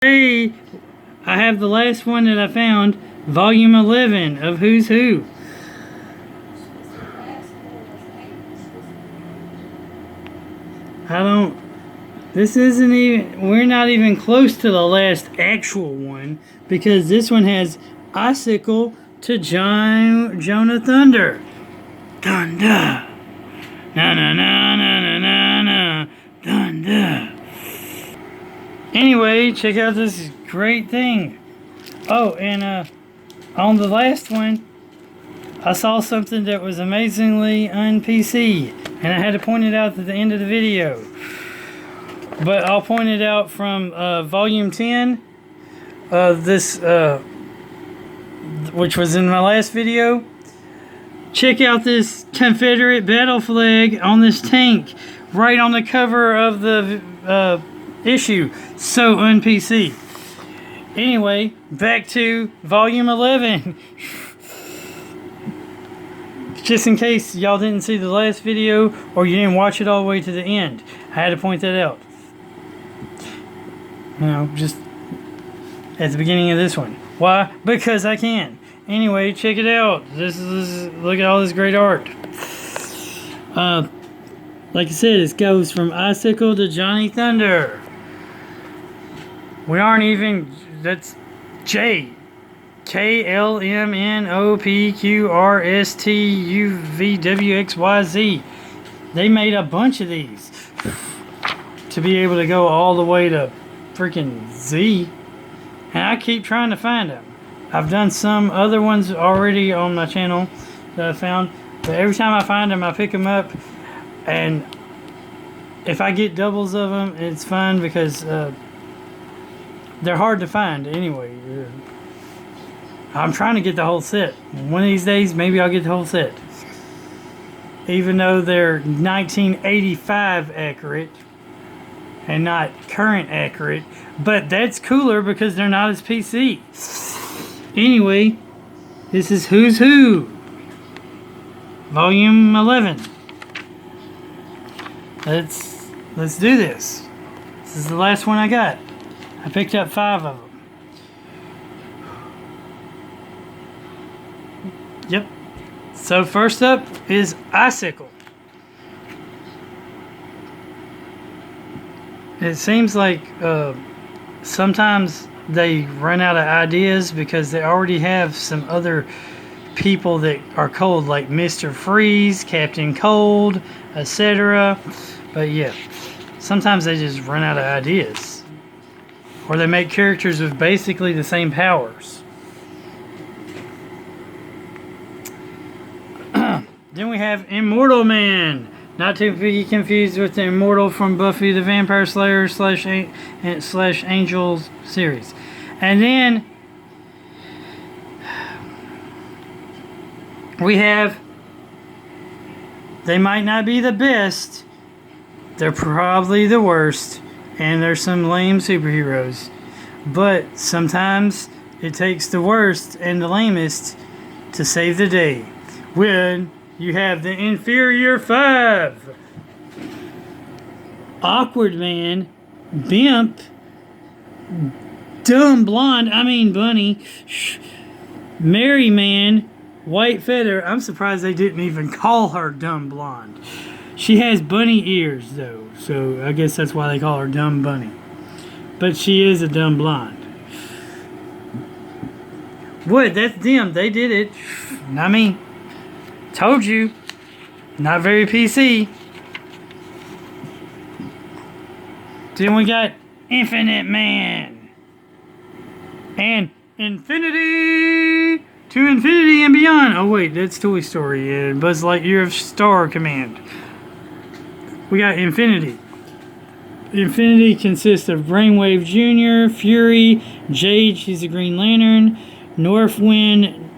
Hey, I have the last one that I found, volume 11 of Who's Who. This isn't even, we're not even close to the last actual one, because this one has Icicle to Jonah Thunder. Thunder. Na na na na na na na. Thunder. Anyway, check out this great thing. Oh, and on the last one, I saw something that was amazingly un-PC, and I had to point it out at the end of the video. But I'll point it out from volume 10 of this, which was in my last video. Check out this Confederate battle flag on this tank, right on the cover of the issue. So un-PC. Anyway, back to volume 11. Just in case y'all didn't see the last video or you didn't watch it all the way to the end, I had to point that out. You know, just at the beginning of this one. Why? Because I can. Anyway, check it out. This is look at all this great art. Like I said, it goes from Icicle to Johnny Thunder. We aren't even. That's J. KLMNOPQRSTUVWXYZ. They made a bunch of these to be able to go all the way to freaking Z. And I keep trying to find them. I've done some other ones already on my channel that I found. But every time I find them, I pick them up. And if I get doubles of them, it's fun because they're hard to find anyway. I'm trying to get the whole set. One of these days, maybe I'll get the whole set. Even though they're 1985 accurate and not current accurate. But that's cooler because they're not as PC. Anyway, this is Who's Who. Volume 11. Let's do this. This is the last one I got. I picked up 5 of them. Yep. So first up is Icicle. It seems like sometimes they run out of ideas because they already have some other people that are cold, like Mr. Freeze, Captain Cold, etc. But yeah, sometimes they just run out of ideas. Or they make characters with basically the same powers. Then we have Immortal Man. Not to be confused with the Immortal from Buffy the Vampire Slayer slash Angels series. And then we have, they might not be the best, they're probably the worst, and there's some lame superheroes. But sometimes it takes the worst and the lamest to save the day. When you have the Inferior 5. Awkward Man, Bimp, Dumb Blonde, Bunny, Merry Man, White Feather. I'm surprised they didn't even call her Dumb Blonde. She has bunny ears though, so I guess that's why they call her Dumb Bunny. But she is a dumb blonde. What? That's them. They did it. Told you. Not very PC. Then we got Infinite Man. And Infinity to Infinity and Beyond. Oh wait, that's Toy Story and Buzz Lightyear Star Command. We got Infinity. Infinity consists of Brainwave Jr., Fury, Jade, she's a Green Lantern, Northwind,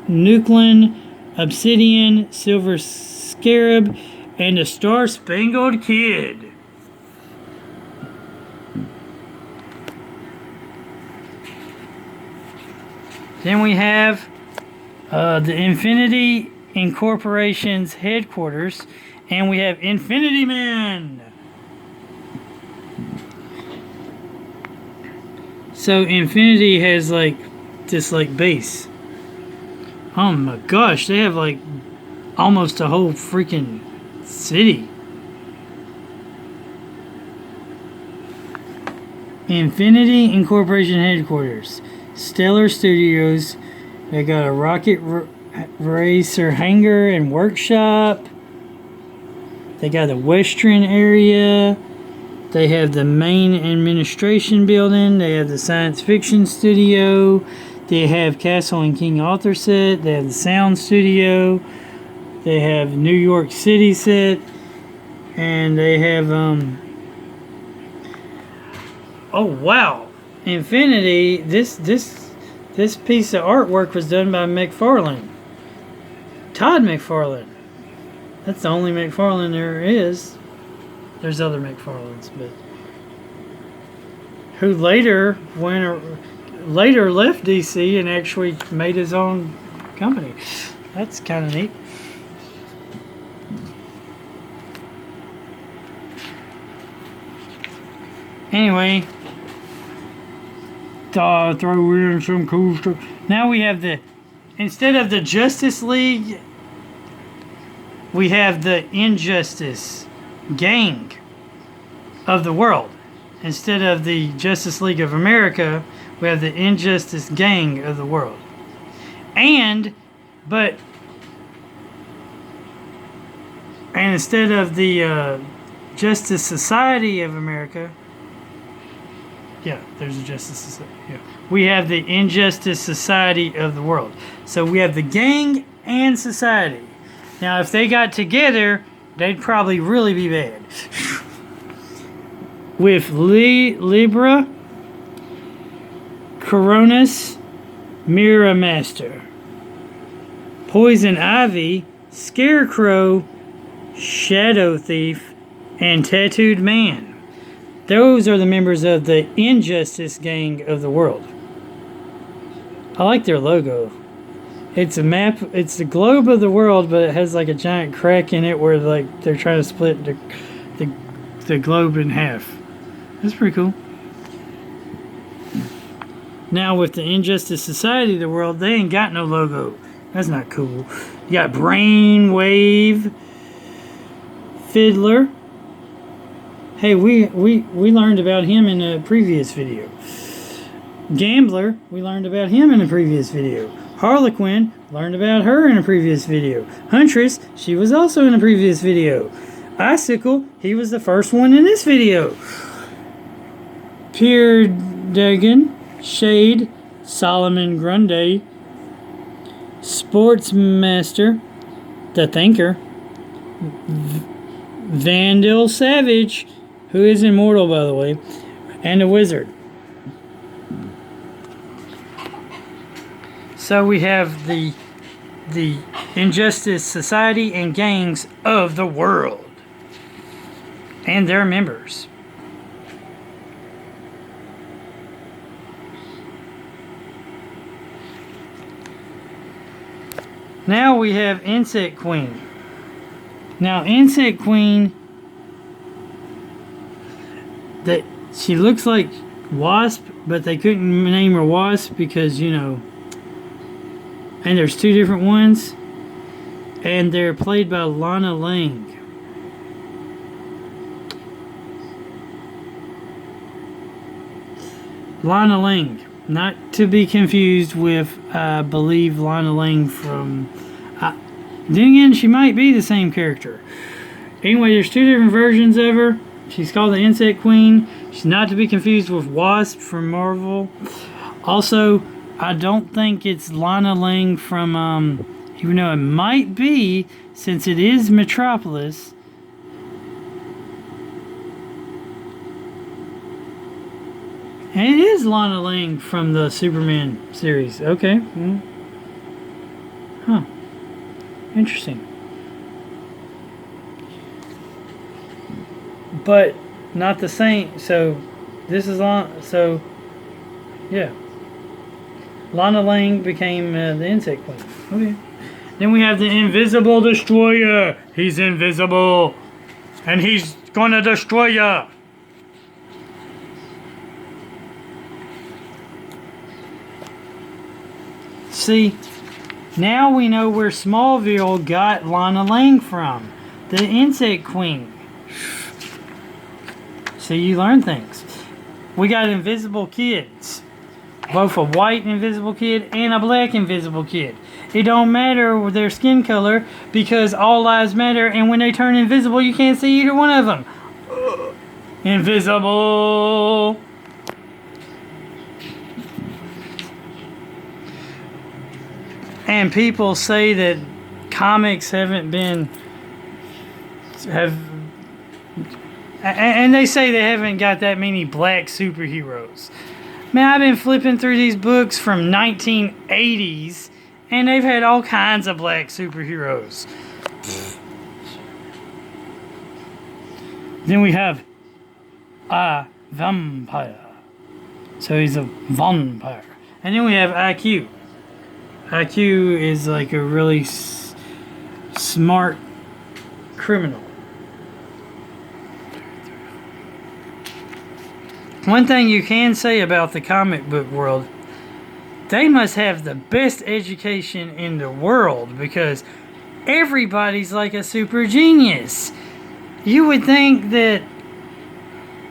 Nuclean, Obsidian, Silver Scarab, and the Star-Spangled Kid. Then we have the Infinity Incorporation's headquarters, and we have Infinity Man. So Infinity has like this like base. Oh my gosh, they have like almost a whole freaking city. Infinity Incorporation headquarters, Stellar Studios. They got a rocket racer hangar and workshop. They got the Western area. They have the main administration building. They have the science fiction studio. They have Castle and King Arthur set. They have the sound studio. They have New York City set. And they have oh wow, Infinity. This piece of artwork was done by McFarlane. Todd McFarlane. That's the only McFarlane there is. There's other McFarlanes, but who later left DC and actually made his own company. That's kind of neat. Anyway, throw in some cool stuff. Now we have instead of the Justice League, we have the Injustice Gang of the world. Instead of the Justice League of America, we have the Injustice Gang of the world. And instead of the Justice Society of America, yeah, there's a Justice Society. Yeah. We have the Injustice Society of the world. So we have the gang and society. Now, if they got together, they'd probably really be bad. With Libra, Coronis, Mirror Master, Poison Ivy, Scarecrow, Shadow Thief, and Tattooed Man. Those are the members of the Injustice Gang of the world. I like their logo. It's a map. It's the globe of the world, but it has like a giant crack in it where like they're trying to split the globe in half. That's pretty cool. Now with the Injustice Society of the world, they ain't got no logo. That's not cool. You got Brainwave, Fiddler. Hey, we learned about him in a previous video. Gambler, we learned about him in a previous video. Harlequin, learned about her in a previous video. Huntress, she was also in a previous video. Icicle, he was the first one in this video. Pierre Dagan, Shade, Solomon Grundy, Sportsmaster, The Thinker, Vandal Savage, who is immortal by the way, and a Wizard. So we have the Injustice Society and Gangs of the world and their members. Now we have Insect Queen. Now Insect Queen, she looks like Wasp, but they couldn't name her Wasp because, you know, and there's two different ones, and they're played by Lana Lang. Lana Lang, not to be confused with, I believe, Lana Lang from... then again, she might be the same character. Anyway, there's two different versions of her. She's called the Insect Queen. She's not to be confused with Wasp from Marvel. Also, I don't think it's Lana Lang from, even though it might be, since it is Metropolis. And it is Lana Lang from the Superman series. Okay. Huh. Interesting. But not the same. So this is so yeah. Lana Lang became the Insect Queen. Okay. Then we have the Invisible Destroyer. He's invisible. And he's gonna destroy ya. See, now we know where Smallville got Lana Lang from. The Insect Queen. So you learn things. We got Invisible Kids. Both a white Invisible Kid and a black Invisible Kid. It don't matter their skin color because all lives matter, and when they turn invisible, you can't see either one of them. Invisible! And people say that comics haven't been... And they say they haven't got that many black superheroes. Man, I've been flipping through these books from 1980s, and they've had all kinds of black superheroes. Then we have a vampire. So he's a vampire. And then we have IQ. IQ is like a really smart criminal. One thing you can say about the comic book world, they must have the best education in the world because everybody's like a super genius. You would think that,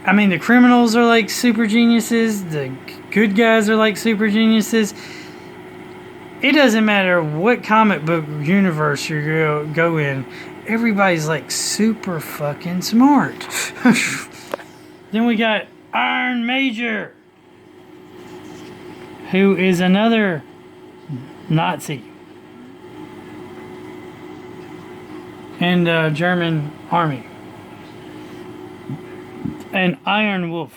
I mean, the criminals are like super geniuses, the good guys are like super geniuses. It doesn't matter what comic book universe you go in, everybody's like super fucking smart. Then we got Iron Major, who is another Nazi in the German army. And Iron Wolf.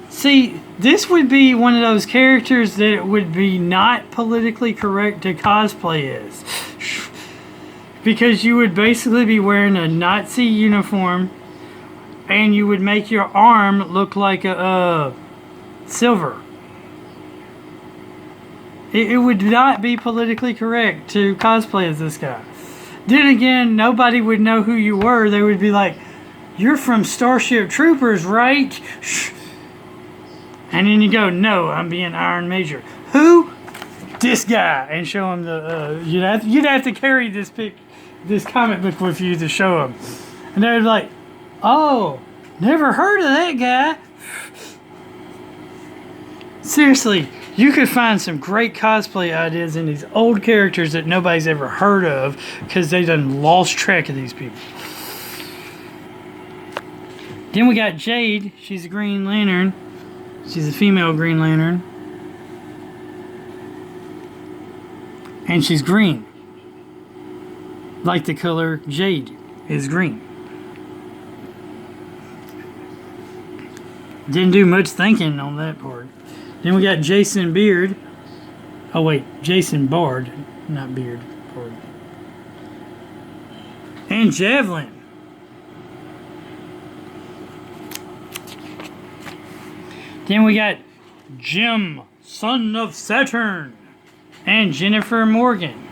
See, this would be one of those characters that would be not politically correct to cosplay as. Because you would basically be wearing a Nazi uniform and you would make your arm look like a silver. It would not be politically correct to cosplay as this guy. Then again, nobody would know who you were. They would be like, "You're from Starship Troopers, right?" And then you go, "No, I'm being Iron Major." Who? This guy. And show him the... you'd have to carry this comic book with you to show him. And they'd be like, "Oh, never heard of that guy." Seriously, you could find some great cosplay ideas in these old characters that nobody's ever heard of because they done lost track of these people. Then we got Jade. She's a Green Lantern. She's a female Green Lantern. And she's green. Like the color jade is green. Didn't do much thinking on that part. Then we got Jason Beard. Oh wait, Jason Bard, not Beard. Bard. And Javelin. Then we got Jim, son of Saturn, and Jennifer Morgan.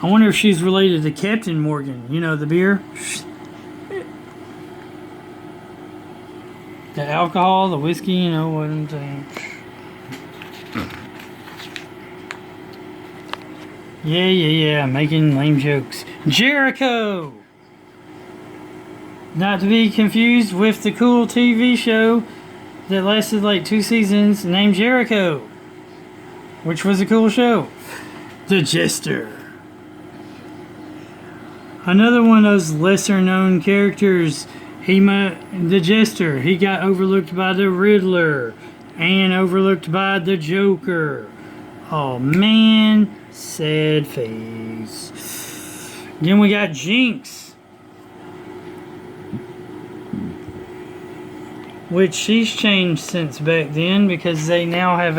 I wonder if she's related to Captain Morgan. You know, the beer? The alcohol, the whiskey, you know what I'm saying. Yeah, making lame jokes. Jericho! Not to be confused with the cool TV show that lasted like 2 seasons named Jericho, which was a cool show. The Jester. Another one of those lesser known characters. The Jester, he got overlooked by the Riddler and overlooked by the Joker. Oh man, sad face. Then we got Jinx, which she's changed since back then because they now have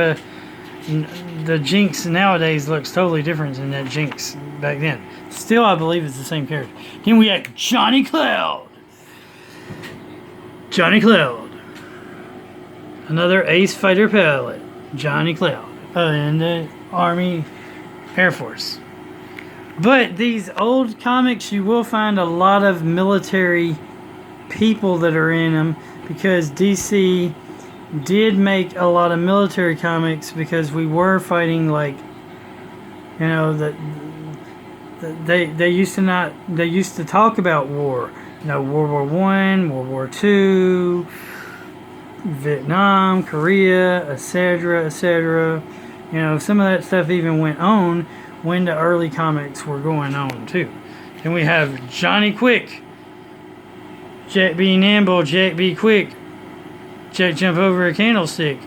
the Jinx nowadays looks totally different than that Jinx back then. Still, I believe it's the same character. Then we got Johnny Cloud. Johnny Cloud. Another ace fighter pilot. Johnny Cloud. In the Army Air Force. But these old comics, you will find a lot of military people that are in them because DC did make a lot of military comics, because we were fighting, like, you know, they used to talk about war, you know, World War One, World War Two, Vietnam, Korea, etc., etc. You know, some of that stuff even went on when the early comics were going on too. Then we have Johnny Quick, Jack be nimble, Jack be quick, Jack jump over a candlestick.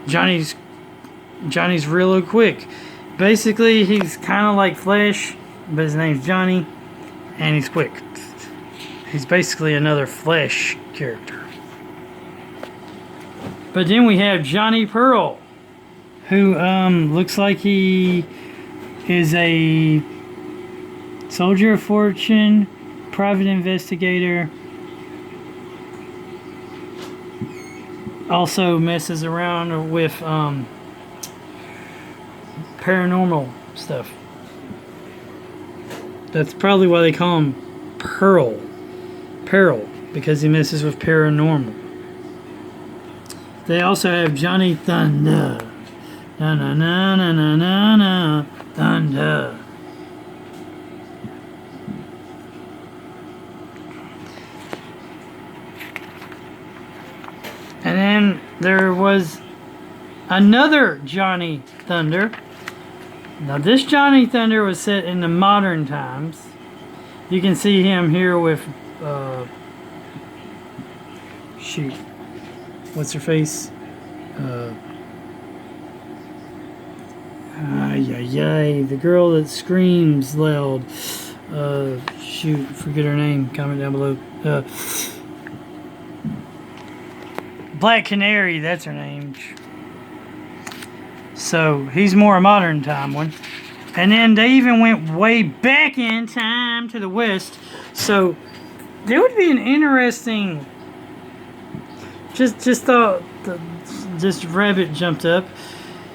Johnny's real quick. Basically, he's kind of like Flash, but his name's Johnny, and he's quick. He's basically another Flash character. But then we have Johnny Pearl, who looks like he is a soldier of fortune, private investigator. Also messes around with paranormal stuff. That's probably why they call him Pearl, because he messes with paranormal. They also have Johnny Thunder. Na na na na na na na Thunder. And then there was another Johnny Thunder. Now this Johnny Thunder was set in the modern times. You can see him here with shoot, what's her face? The girl that screams loud. Shoot, forget her name. Comment down below. Black Canary, that's her name. So he's more a modern time one. And then they even went way back in time to the West. So there would be an interesting, just rabbit jumped up.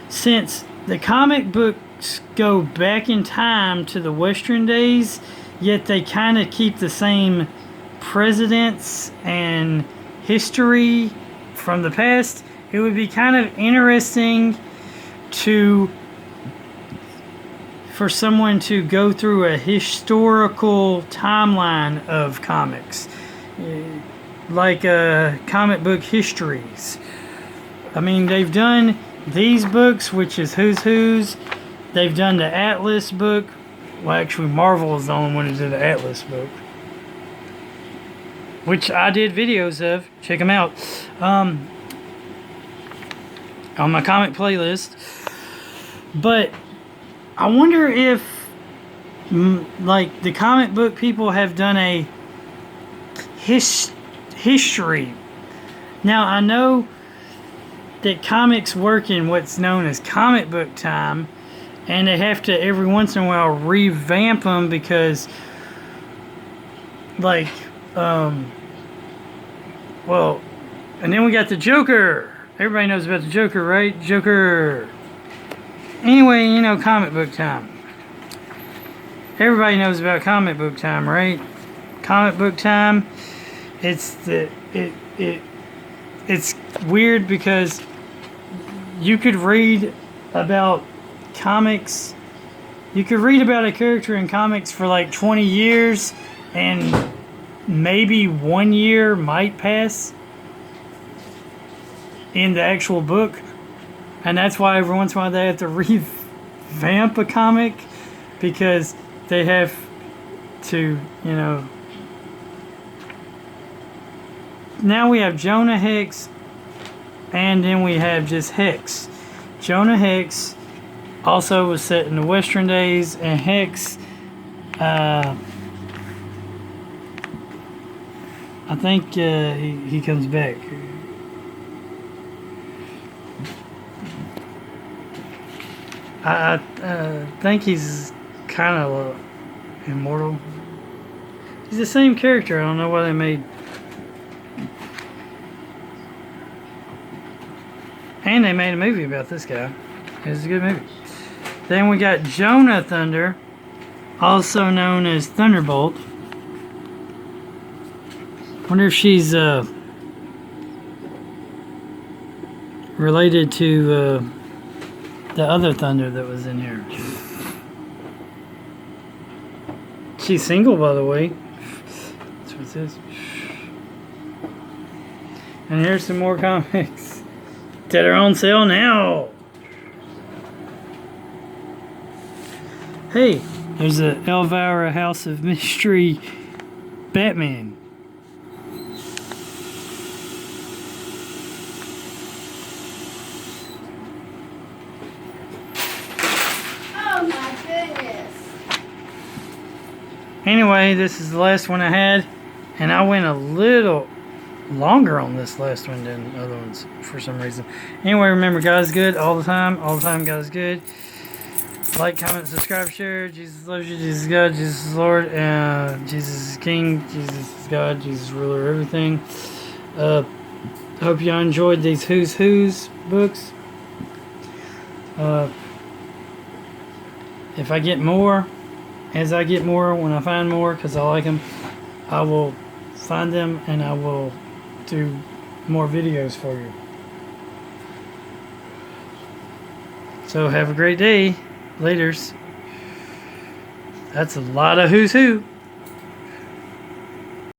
Since the comic books go back in time to the Western days, yet they kind of keep the same presidents and history from the past, it would be kind of interesting for someone to go through a historical timeline of comics, like comic book histories. I mean, they've done these books, which is Who's Who's. They've done the Atlas book. Well, actually, Marvel is the only one who did the Atlas book, which I did videos of. Check them out on my comic playlist. But I wonder if, like, the comic book people have done a history. Now, I know that comics work in what's known as comic book time, and they have to every once in a while revamp them because, like, well, and then we got the Joker. Everybody knows about the Joker, right? Joker. Anyway, you know, comic book time. Everybody knows about comic book time, right? Comic book time. It's weird because you could read about comics. You could read about a character in comics for like 20 years, and maybe 1 year might pass in the actual book. And that's why every once in a while they have to revamp a comic, because they have to, you know. Now we have Jonah Hex, and then we have just Hex. Jonah Hex also was set in the Western days, and Hex, I think he comes back. I think he's kind of immortal. He's the same character. I don't know why they made. And they made a movie about this guy. It's a good movie. Then we got Jonah Thunder, also known as Thunderbolt. Wonder if she's related to the other Thunder that was in here. She's single, by the way. That's what it says. And here's some more comics that are on sale now. Hey, there's a Elvira House of Mystery Batman. Oh my goodness. Anyway, this is the last one I had, and I went a little longer on this last one than other ones for some reason. Anyway, remember, God is good all the time. All the time, God is good. Like, comment, subscribe, share. Jesus loves you. Jesus is God. Jesus is Lord. Jesus is King. Jesus is God. Jesus is ruler of everything. Hope y'all enjoyed these Who's books. If I get more, as I get more, when I find more, because I like them, I will find them and I will do more videos for you. So have a great day. Laters. That's a lot of Who's Who.